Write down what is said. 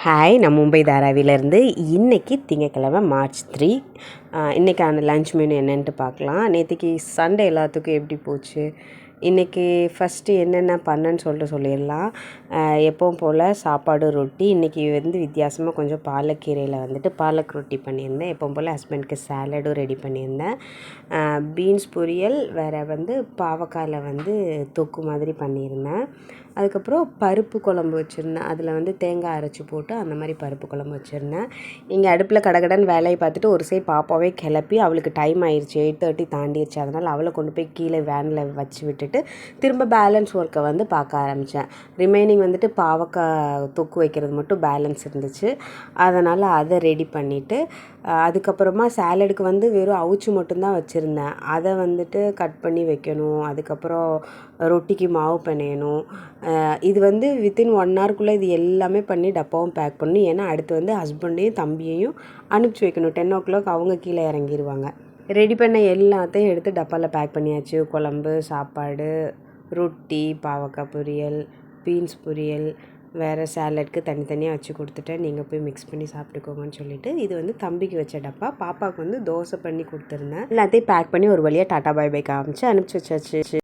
Hi, நான் மும்பை தாராவிலேருந்து. இன்றைக்கி திங்கக்கிழமை மார்ச் 3. இன்றைக்கான லன்ச் மெனு என்னென்ட்டு பார்க்கலாம். நேற்றுக்கு சண்டே எல்லாத்துக்கும் எப்படி போச்சு, இன்றைக்கி ஃபஸ்ட்டு என்னென்ன பண்ணேன்னு சொல்லிடலாம். எப்பவும் போல் சாப்பாடு, ரொட்டி. இன்றைக்கி வித்தியாசமாக கொஞ்சம் பாலக்கீரையில் பாலக் ரொட்டி பண்ணியிருந்தேன். எப்பவும் போல் ஹஸ்பண்டுக்கு சாலடும் ரெடி பண்ணியிருந்தேன். பீன்ஸ் பொரியல், வேறு பாவக்காயில் தொக்கு மாதிரி பண்ணியிருந்தேன். அதுக்கப்புறம் பருப்பு குழம்பு வச்சுருந்தேன். அதில் தேங்காய் அரைச்சி போட்டு அந்த மாதிரி பருப்பு குழம்பு வச்சுருந்தேன். இங்கே அடுப்பில் கடகடன்னு வேலையை பார்த்துட்டு ஒரு சைடு பாப்பாவே கிளப்பி, அவளுக்கு டைம் ஆயிடுச்சு, 8:30 தாண்டிடுச்சு. அதனால் அவளை கொண்டு போய் கீழே வேனில் வச்சு விட்டுட்டு திரும்ப பேலன்ஸ் ஒர்க்கை பார்க்க ஆரம்பித்தேன். ரிமைனிங் பாவக்காய் தொக்கு வைக்கிறது மட்டும் பேலன்ஸ் இருந்துச்சு. அதனால் அதை ரெடி பண்ணிவிட்டு அதுக்கப்புறமா சாலடுக்கு வெறும் அவிச்சு மட்டும்தான் வச்சுருந்தேன். அதை கட் பண்ணி வைக்கணும். அதுக்கப்புறம் ரொட்டிக்கு மாவு பிணையணும். இது வித்தின் 1 ஹவருக்குள்ளே இது எல்லாமே பண்ணி டப்பாவும் பேக் பண்ணணும். ஏன்னா அடுத்து ஹஸ்பண்டையும் தம்பியையும் அனுப்பிச்சி வைக்கணும். 10 o'clock அவங்க கீழே இறங்கிடுவாங்க. ரெடி பண்ண எல்லாத்தையும் எடுத்து டப்பாவில் பேக் பண்ணியாச்சு. குழம்பு, சாப்பாடு, ரொட்டி, பாவக்காய் பொரியல், பீன்ஸ் பொரியல், வேறு சாலட்க்கு தனித்தனியாக வச்சு கொடுத்துட்டேன். நீங்கள் போய் மிக்ஸ் பண்ணி சாப்பிட்டுக்கோங்கன்னு சொல்லிவிட்டு, இது தம்பிக்கு வச்ச டப்பா. பாப்பாவுக்கு தோசை பண்ணி கொடுத்துருந்தேன். எல்லாத்தையும் பேக் பண்ணி ஒரு வழியாக டாட்டா பாய் பாய் காமிச்சு அனுப்பிச்சி வச்சாச்சு.